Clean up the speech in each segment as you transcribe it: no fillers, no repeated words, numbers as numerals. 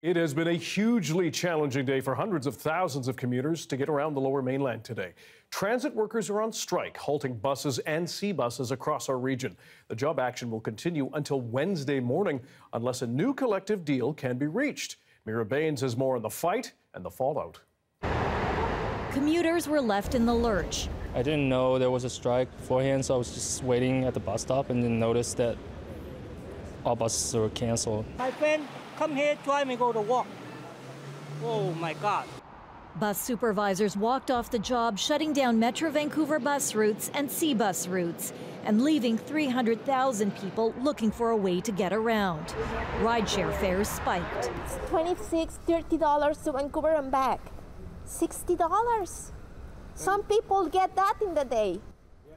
It has been a hugely challenging day for hundreds of thousands of commuters to get around the Lower Mainland today. Transit workers are on strike, halting buses and SeaBuses across our region. The job action will continue until Wednesday morning unless a new collective deal can be reached. Mira Baines has more on the fight and the fallout. Commuters were left in the lurch. I didn't know there was a strike beforehand, so I was just waiting at the bus stop and then noticed that all buses were canceled. My friend come here, try me go to work. Oh my God. Bus supervisors walked off the job, shutting down Metro Vancouver bus routes and SeaBus routes, and leaving 300,000 people looking for a way to get around. Rideshare fares spiked. It's $26, $30 to Vancouver and back. $60. Some people get that in the day.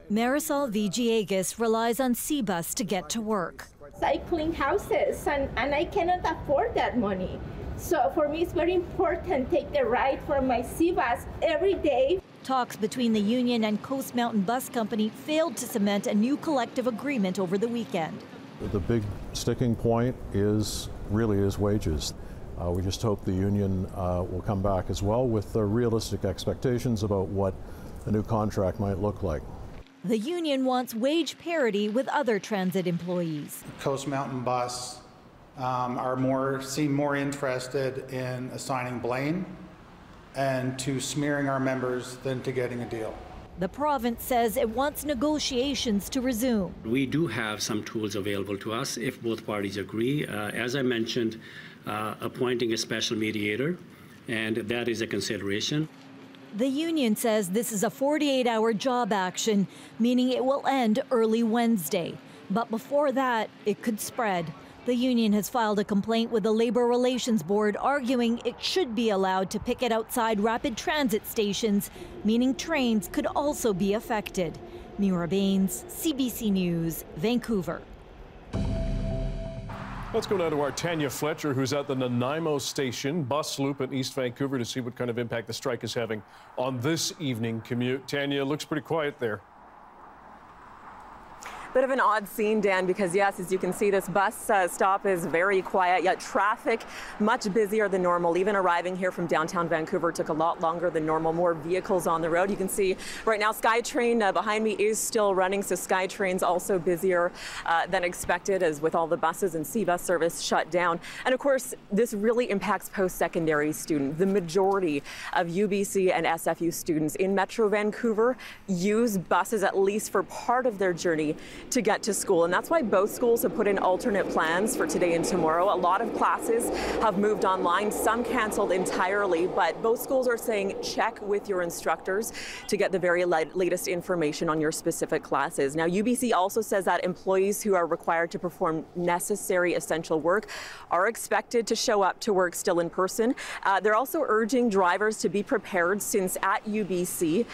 Marisol Villegas relies on SeaBus to get to work. I clean houses and I cannot afford that money. So for me, it's very important to take the ride for my SeaBus every day. Talks between the union and Coast Mountain Bus Company failed to cement a new collective agreement over the weekend. The big sticking point is wages. We just hope the union will come back as well with realistic expectations about what a new contract might look like. The union wants wage parity with other transit employees. Coast Mountain Bus seem more interested in assigning blame and to smearing our members than to getting a deal. The province says it wants negotiations to resume. We do have some tools available to us if both parties agree. As I mentioned, appointing a special mediator, and that is a consideration. The union says this is a 48-hour job action, meaning it will end early Wednesday. But before that, it could spread. The union has filed a complaint with the Labor Relations Board, arguing it should be allowed to picket outside rapid transit stations, meaning trains could also be affected. Mira Baines, CBC News, Vancouver. Let's go now to our Tanya Fletcher, who's at the Nanaimo station bus loop in East Vancouver to see what kind of impact the strike is having on this evening commute. Tanya, looks pretty quiet there. Bit of an odd scene, Dan, because yes, as you can see, this bus stop is very quiet, yet traffic much busier than normal. Even arriving here from downtown Vancouver took a lot longer than normal. More vehicles on the road. You can see right now SkyTrain behind me is still running, so SkyTrain's also busier than expected, as with all the buses and SeaBus service shut down. And of course, this really impacts post-secondary students. The majority of UBC and SFU students in Metro Vancouver use buses at least for part of their journey to get to school, and that's why both schools have put in alternate plans for today and tomorrow. A lot of classes have moved online, some canceled entirely, but both schools are saying check with your instructors to get the very latest information on your specific classes. Now, UBC also says that employees who are required to perform necessary essential work are expected to show up to work still in person. They're also urging drivers to be prepared, since at UBC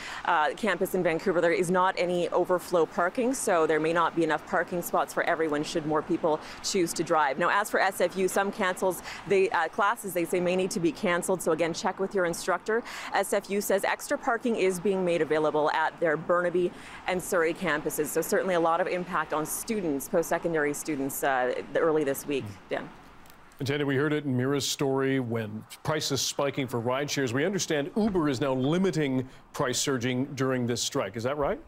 campus in Vancouver there is not any overflow parking, so there may not be enough parking spots for everyone should more people choose to drive. Now, as for SFU, some classes they say may need to be canceled, so again, check with your instructor. SFU says extra parking is being made available at their Burnaby and Surrey campuses, so certainly a lot of impact on students, post-secondary students, early this week. Dan. And Tanya, we heard it in Mira's story when prices spiking for ride shares. We understand Uber is now limiting price surging during this strike. Is that right?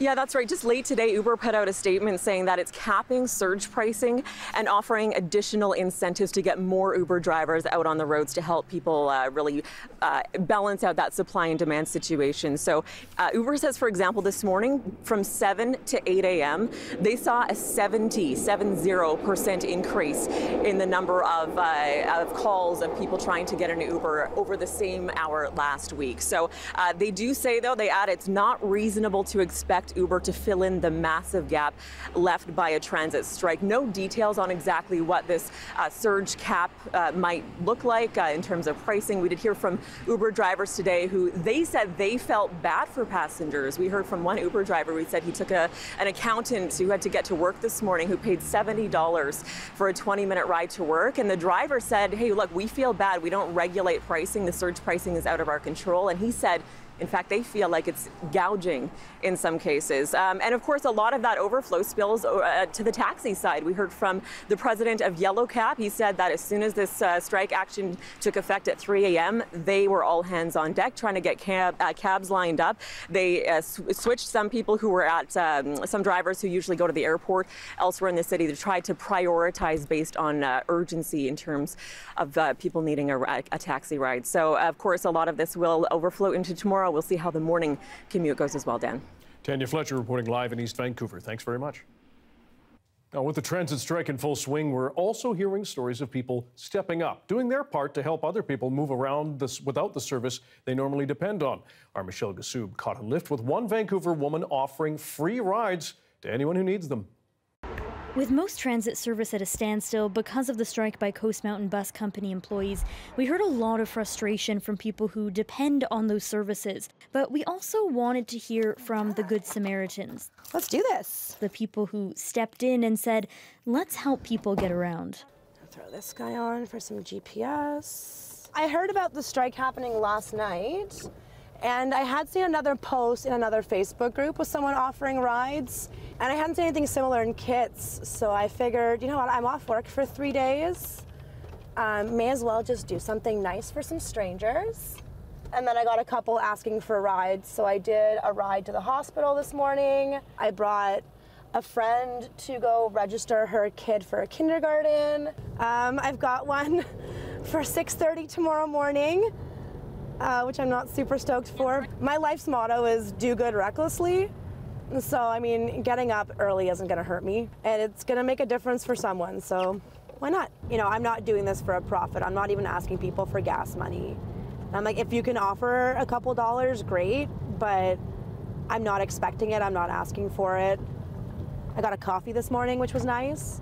Yeah, that's right. Just late today, Uber put out a statement saying that it's capping surge pricing and offering additional incentives to get more Uber drivers out on the roads to help people really balance out that supply and demand situation. So Uber says, for example, this morning from 7 to 8 a.m., they saw a 70% increase in the number of calls of people trying to get an Uber over the same hour last week. So they do say, though, they add it's not reasonable to expect Uber to fill in the massive gap left by a transit strike. No details on exactly what this surge cap might look like in terms of pricing. We did hear from Uber drivers today who they said they felt bad for passengers. We heard from one Uber driver who said he took an accountant who had to get to work this morning who paid $70 for a 20-minute ride to work. And the driver said, hey, look, we feel bad. We don't regulate pricing. The surge pricing is out of our control. And he said, In fact, they feel like it's gouging in some cases. And of course, a lot of that overflow spills to the taxi side. We heard from the president of Yellow Cab. He said that as soon as this strike action took effect at 3 a.m., they were all hands on deck trying to get cabs lined up. They switched some people who were at, some drivers who usually go to the airport elsewhere in the city to try to prioritize based on urgency in terms of people needing a taxi ride. So, of course, a lot of this will overflow into tomorrow. We'll see how the morning commute goes as well, Dan. Tanya Fletcher reporting live in East Vancouver. Thanks very much. Now, with the transit strike in full swing, we're also hearing stories of people stepping up, doing their part to help other people move around without the service they normally depend on. Our Michelle Gassoub caught a lift with one Vancouver woman offering free rides to anyone who needs them. With most transit service at a standstill because of the strike by Coast Mountain Bus Company employees, we heard a lot of frustration from people who depend on those services. But we also wanted to hear from the Good Samaritans. Let's do this. The people who stepped in and said, let's help people get around. I'll throw this guy on for some GPS. I heard about the strike happening last night, and I had seen another post in another Facebook group with someone offering rides. And I hadn't seen anything similar in Kits, so I figured, you know what, I'm off work for 3 days. May as well just do something nice for some strangers. And then I got a couple asking for rides, so I did a ride to the hospital this morning. I brought a friend to go register her kid for a kindergarten. I've got one for 6:30 tomorrow morning, which I'm not super stoked for. My life's motto is do good recklessly. So, I mean, getting up early isn't going to hurt me, and it's going to make a difference for someone, so why not? You know, I'm not doing this for a profit. I'm not even asking people for gas money. I'm like, if you can offer a couple dollars, great, but I'm not expecting it. I'm not asking for it. I got a coffee this morning, which was nice.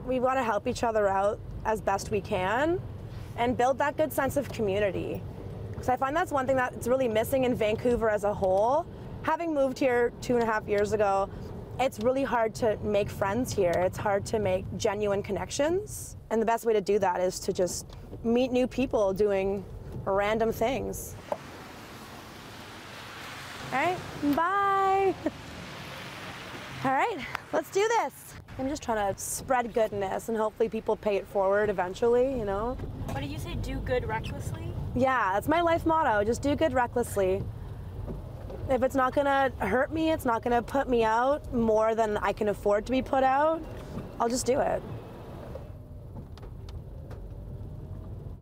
We want to help each other out as best we can and build that good sense of community. Because I find that's one thing that's really missing in Vancouver as a whole. Having moved here 2.5 years ago, it's really hard to make friends here. It's hard to make genuine connections. And the best way to do that is to just meet new people doing random things. All right, bye. All right, let's do this. I'm just trying to spread goodness and hopefully people pay it forward eventually, you know? What did you say, do good recklessly? Yeah, that's my life motto, just do good recklessly. If it's not gonna hurt me, it's not gonna put me out more than I can afford to be put out, I'll just do it.